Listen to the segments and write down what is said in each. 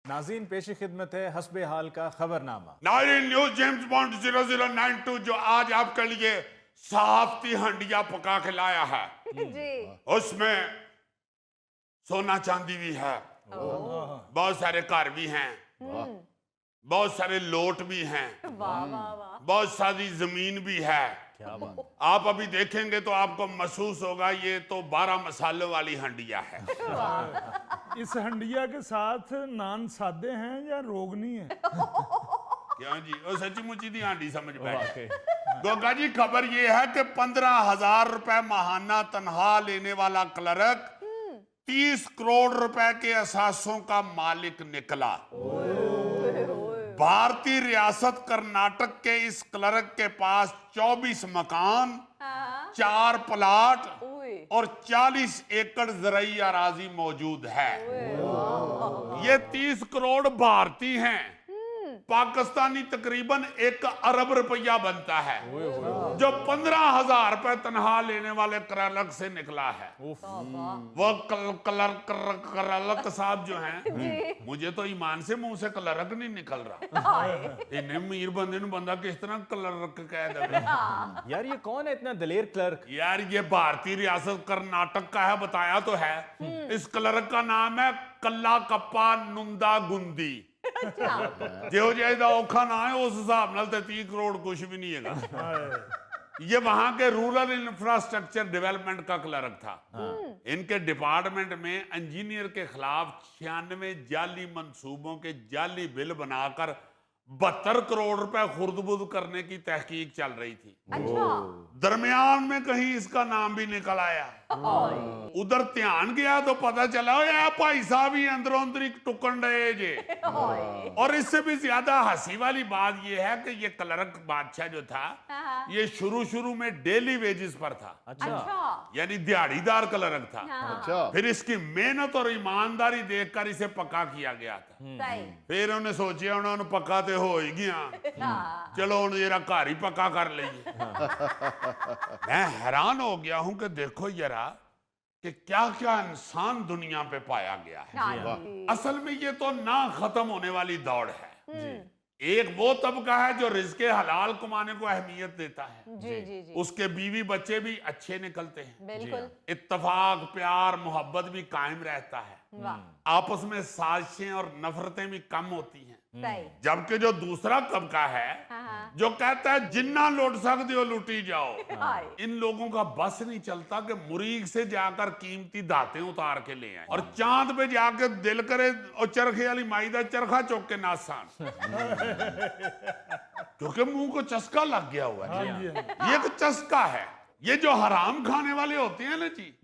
नाज़रीन पेशी खिदमत है हस्बे हाल का खबरनामा। नाज़रीन न्यूज जेम्स बॉन्ड 0092 जो आज आपके लिए सहाफती हंडिया पका के लाया है जी। उसमें सोना चांदी भी है, बहुत सारे कार भी हैं, बहुत सारे लोट भी हैं, वाह वाह वाह। बहुत सारी जमीन भी है। क्या बात। आप अभी देखेंगे तो आपको महसूस होगा ये तो 12 मसालों वाली हंडिया है। इस हंडिया के साथ नान सादे हैं या रोगनी है? क्यों जी, वो सच्ची मुच्ची दी हांडी समझ बैठे। वाकई। गोगा जी खबर ये है कि 15,000 रुपए महाना तनख्वाह लेने वाला क्लर्क 30 करोड़ रुपए के असासों का मालिक निकला। भारतीय रियासत कर्नाटक के इस क्लर्क के पास 24 मकान, 4 प्लाट ओए। और 40 एकड़ ज़राई अराजी मौजूद है। ये 30 करोड़ भारतीय हैं, पाकिस्तानी तकरीबन 1 अरब रुपया बनता है, जो 15,000 रुपए तनख्वाह लेने वाले क्लर्क से निकला है। वो क्लर्क साहब जो हैं, मुझे तो ईमान से मुंह से क्लर्क नहीं निकल रहा। इन्हें मीर बंदे नु बंदा किस तरह क्लर्क कह दे। यार ये कौन है इतना दलेर क्लर्क? यार ये भारतीय रियासत कर्नाटक का है, बताया तो है। इस क्लर्क का नाम है कल्ला कप्पा नुंदा गुंदी। जो जायदा औखा ना है उस हिसाब नाल 30 करोड़ कुछ भी नहीं है। ये वहां के रूरल इंफ्रास्ट्रक्चर डेवलपमेंट का क्लर्क था। इनके डिपार्टमेंट में इंजीनियर के खिलाफ 96 जाली मंसूबों के जाली बिल बनाकर 72 करोड़ रुपए खुर्द-बुर्द करने की तहकीक चल रही थी। अच्छा। दरमियान में कहीं इसका नाम भी निकल आया। उधर ध्यान गया तो पता चला यार भाई साहब ही अंदरों अंदर एक टुकन रहे जे। और इससे भी ज्यादा हंसी वाली बात यह है कि ये क्लर्क बादशाह जो था, ये शुरू में डेली वेजेस पर था। अच्छा। यानी दिहाड़ीदार क्लर्क था। अच्छा। फिर इसकी मेहनत और ईमानदारी देखकर इसे पक्का किया गया था। सही। फिर उन्हें सोचा उन्होंने पक्का तो हो ही गया, चलो उन्हें जरा घर ही पक्का कर लीजिए। मैं हैरान हो गया हूं कि देखो जरा कि क्या क्या इंसान दुनिया पे पाया गया है। असल में ये तो ना खत्म होने वाली दौड़ है। एक वो तबका है जो रिज़्क़े हलाल कमाने को अहमियत देता है। जी जी जी। उसके बीवी बच्चे भी अच्छे निकलते हैं, बिल्कुल। इत्तफाक प्यार मोहब्बत भी कायम रहता है, वाह। आपस में साजिशें और नफरतें भी कम होती हैं। सही। जबकि जो दूसरा तबका है जो कहता है जिन्ना लुट सकते हो लुटी जाओ, इन लोगों का बस नहीं चलता कि मुरीख से जाकर कीमती दातें उतार के ले आए और चांद पे जाके दिल करे और चरखे वाली माई दा चरखा चौक के नासान। क्योंकि मुंह को चस्का लग गया हुआ है। ये एक चस्का है। ये जो हराम खाने वाले होते हैं ना जी,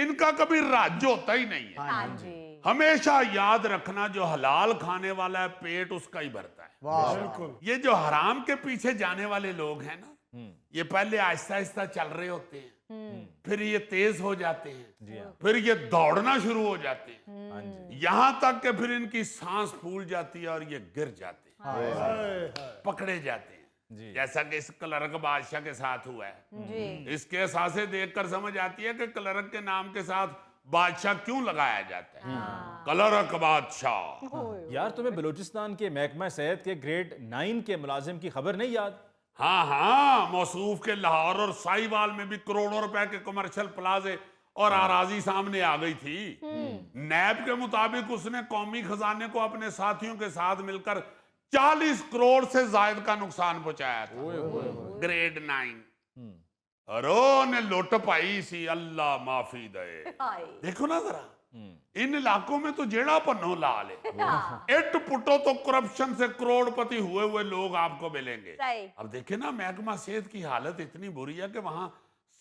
इनका कभी राज्य होता ही नहीं है। हाँ जी। हमेशा याद रखना जो हलाल खाने वाला है पेट उसका ही भरता है। बिल्कुल। ये जो हराम के पीछे जाने वाले लोग हैं ना, ये पहले आहिस्ता आहिस्ता चल रहे होते हैं, फिर ये तेज हो जाते हैं, फिर ये दौड़ना शुरू हो जाते हैं, यहां तक कि फिर इनकी सांस फूल जाती है और ये गिर जाते हैं, पकड़े जाते हैं। जैसा कि इस क्लर्क बादशाह के साथ हुआ है। इसके एहसासे देखकर समझ आती है कि क्लर्क के नाम के साथ बादशाह क्यों लगाया जाता है। क्लर्क बादशाह। यार तुम्हें बलूचिस्तान के महकमा सेहत के ग्रेड 9 के मुलाजिम की खबर नहीं याद? हाँ हाँ, मौसूफ के लाहौर और साहिवाल में भी करोड़ों रुपए के कमर्शियल प्लाजे और आराजी सामने आ गई थी। नैब के मुताबिक उसने कौमी खजाने को अपने साथियों के साथ मिलकर 40 करोड़ से ज्यादा का नुकसान पहुंचाया था। ग्रेड 9 ने लुट पाई सी, अल्लाह माफी दे। देखो ना जरा इन इलाकों में तो जेड़ा पन्नो ला ले, इट पुटो तो करप्शन से करोड़पति हुए लोग आपको मिलेंगे। अब देखे ना महकमा सेहत की हालत इतनी बुरी है कि वहां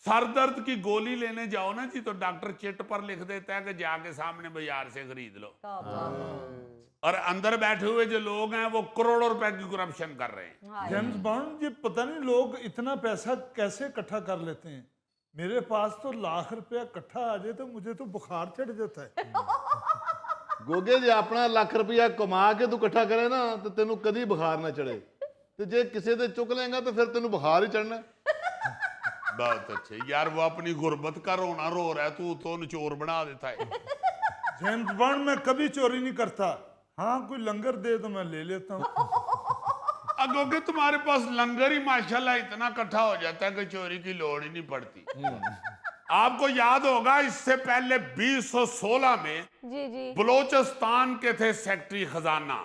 सरदर्द की गोली लेने जाओ ना जी तो डॉक्टर चिट पर लिख देता है कि जाके सामने बाजार से खरीद लो, और अंदर बैठे हुए जो लोग हैं वो करोड़ों रुपए की करप्शन कर रहे हैं। जेम्स बॉन्ड जी पता नहीं लोग इतना पैसा कैसे इकट्ठा कर लेते हैं। मेरे पास तो लाख रुपया इकट्ठा आ जाए तो मुझे तो बुखार चढ़ जाता है। गोगे जे अपना लाख रुपया कमा के तू इकट्ठा करे ना तो तेनू कदी बुखार ना चढ़े, तो जे किसी दे चुक लेगा तो फिर तेनू बुखार ही चढ़ना। बहुत अच्छे यार, वो अपनी गुर्बत का रोना रो रहा है, तू तो निचोर बना देता है। जेम्स बॉन्ड मैं कभी चोरी नहीं करता, हाँ कोई लंगर दे तो मैं ले लेता हूँ। क्योंकि तुम्हारे पास लंगर ही माशाल्लाह इतना इकट्ठा हो जाता है कि चोरी की लोड़ ही नहीं पड़ती। आपको याद होगा इससे पहले 2016 में जी जी बलोचिस्तान के थे सेक्रेटरी खजाना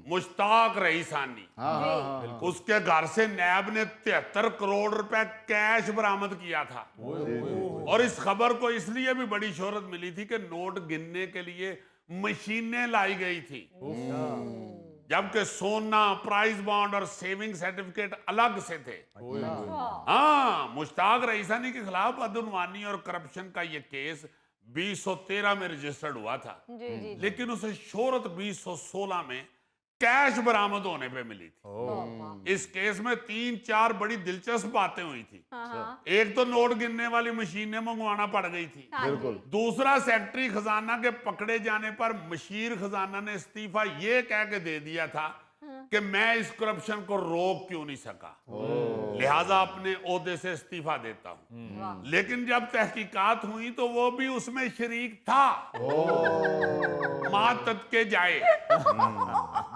मुश्ताक रईसानी। जी उसके घर से नैब ने 73 करोड़ रुपए कैश बरामद किया था। और इस खबर को इसलिए भी बड़ी शोहरत मिली थी कि नोट गिनने के लिए मशीनें लाई गई थी, जबकि सोना, प्राइस बॉन्ड और सेविंग सर्टिफिकेट अलग से थे। हाँ, मुश्ताक रईसानी के खिलाफ बदउनवानी और करप्शन का यह केस 2013 में रजिस्टर्ड हुआ था, जी जी लेकिन उसे शोहरत 2016 में कैश बरामद होने पे मिली थी। इस केस में 3-4 बड़ी दिलचस्प बातें हुई थी। एक तो नोट गिनने वाली मशीनें मंगवाना पड़ गई थी। बिल्कुल। दूसरा, सेक्रेटरी खजाना के पकड़े जाने पर मशीर खजाना ने इस्तीफा ये कह के दे दिया था कि मैं इस करप्शन को रोक क्यों नहीं सका, लिहाजा अपने ओहदे से इस्तीफा देता हूं। लेकिन जब तहकीकात हुई तो वो भी उसमें शरीक था। मां तत्के जाए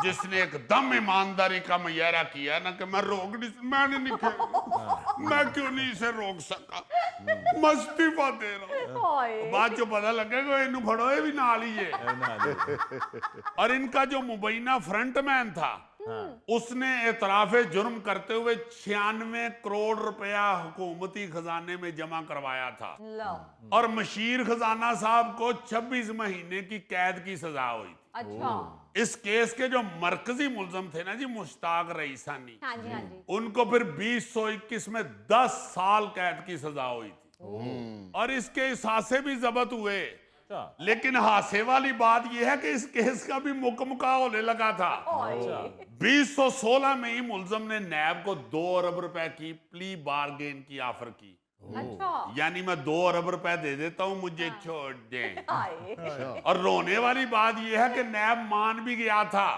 जिसने एकदम ईमानदारी का मुजाहरा किया ना कि मैं रोक नहीं, मैंने नहीं किया, मैं क्यों नहीं इसे रोक सका, मैं इस्तीफा दे रहा हूं। बाद जो पता लगेगा इन्हें फड़ो ये भी नाल ही है। और इनका जो मुबैना फ्रंटमैन था उसने एतराफे जुर्म करते हुए 96 करोड़ रुपया हुकूमती खजाने में जमा करवाया था। लो और मशीर खजाना साहब को 26 महीने की कैद की सजा हुई थी। अच्छा इस केस के जो मरकजी मुलजम थे ना जी, मुश्ताक रईसानी, हाँ जी उनको फिर 2021 में 10 साल कैद की सजा हुई थी। और इसके हिसासे भी जब्त हुए। लेकिन हासे वाली बात यह है कि इस केस का भी मुकम्मका होने लगा था। 2016 में ही मुलजम ने नैब को 2 अरब रुपए की प्ली बारगेन की ऑफर की। अच्छा यानी मैं 2 अरब रुपए दे देता हूं, मुझे छोड़ दें। हाय और रोने वाली बात यह है कि नैब मान भी गया था।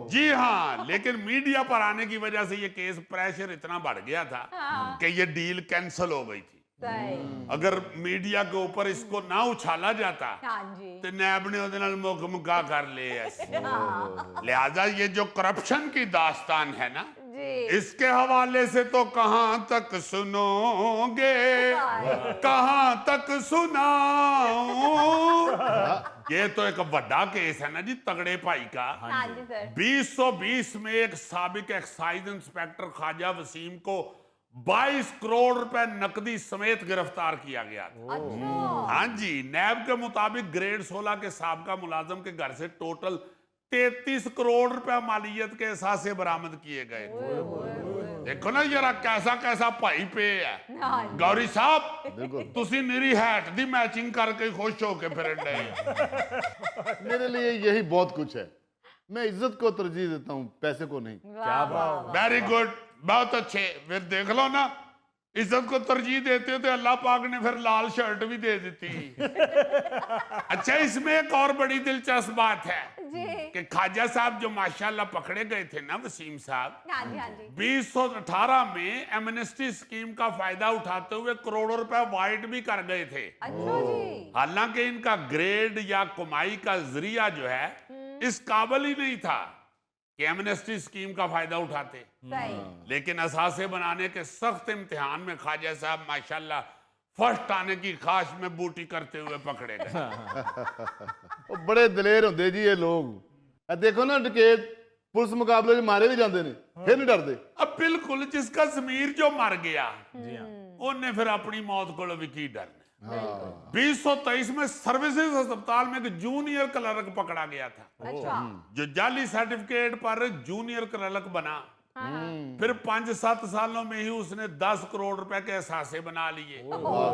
जी हाँ, लेकिन मीडिया पर आने की वजह से ये केस प्रेशर इतना बढ़ गया था कि ये डील कैंसिल हो गई थी। सही अगर मीडिया के ऊपर इसको ना उछाला जाता हाँ जी तो नैब ने ਉਹਦੇ ਨਾਲ मुकम्मका कर ले। लिहाजा ये जो करप्शन की दास्तान है ना, जी इसके हवाले से तो कहां तक सुनोगे, कहां तक सुनाऊं। ये तो एक बड़ा केस है ना जी, तगड़े भाई का। हाँ जी सर 2020 में एक साबिक एक्साइज इंस्पेक्टर ख्वाजा वसीम को 22 करोड़ रुपए नकदी समेत गिरफ्तार किया गया था। अच्छा हाँ जी, नैब के मुताबिक ग्रेड 16 के साबका मुलाजम के घर से टोटल 33 करोड़ रुपए मालियत के एहसासे बरामद किए गए थे। देखो ना जरा कैसा कैसा भाई पे है। गौरी साहब तुसी निरी हैट दी मैचिंग करके खुश होके फिर मेरे लिए यही बहुत कुछ है। मैं इज्जत को तरजीह देता हूँ, पैसे को नहीं। क्या बात। वेरी गुड, बहुत अच्छे। फिर देख लो ना, इज्जत को तरजीह देते हो तो अल्लाह पाक ने फिर लाल शर्ट भी दे देती। अच्छा, इसमें एक और बड़ी दिलचस्प बात है कि ख्वाजा साहब जो माशाल्लाह पकड़े गए थे ना, वसीम साहब, हाँ जी 2018 में एमनेस्टी स्कीम का फायदा उठाते हुए करोड़ों रुपए वाइट भी कर गए थे। अच्छा जी हालांकि इनका ग्रेड या कमाई का जरिया जो है इस काबिल ही नहीं था कि एमनेस्टी स्कीम का फायदा उठाते। सही लेकिन असासे बनाने के सख्त इम्तिहान में ख्वाजा साहब माशाल्लाह फर्स्ट आने की ख्वाहिश में बूटी करते हुए पकड़े गए। ਉਹ ਬੜੇ ਦਲੇਰ ਹੁੰਦੇ ਜੀ ਇਹ ਲੋਕ। ਇਹ ਦੇਖੋ ਨਾ ਡਕੈਤ ਪੁਲਿਸ ਮੁਕਾਬਲੇ 'ਚ ਮਾਰੇ ਵੀ ਜਾਂਦੇ ਨੇ, ਫਿਰ ਨਹੀਂ ਡਰਦੇ। अब बिल्कुल जिसका जमीर जो मर गया जी हाँ उन्हें फिर अपनी मौत को भी की डरने। 2023 में सर्विसेज अस्पताल में एक जूनियर क्लर्क पकड़ा गया था, अच्छा जो जाली सर्टिफिकेट पर जूनियर क्लर्क बना। फिर 5-7 सालों में ही उसने 10 करोड़ रुपए के एहसासे बना लिए।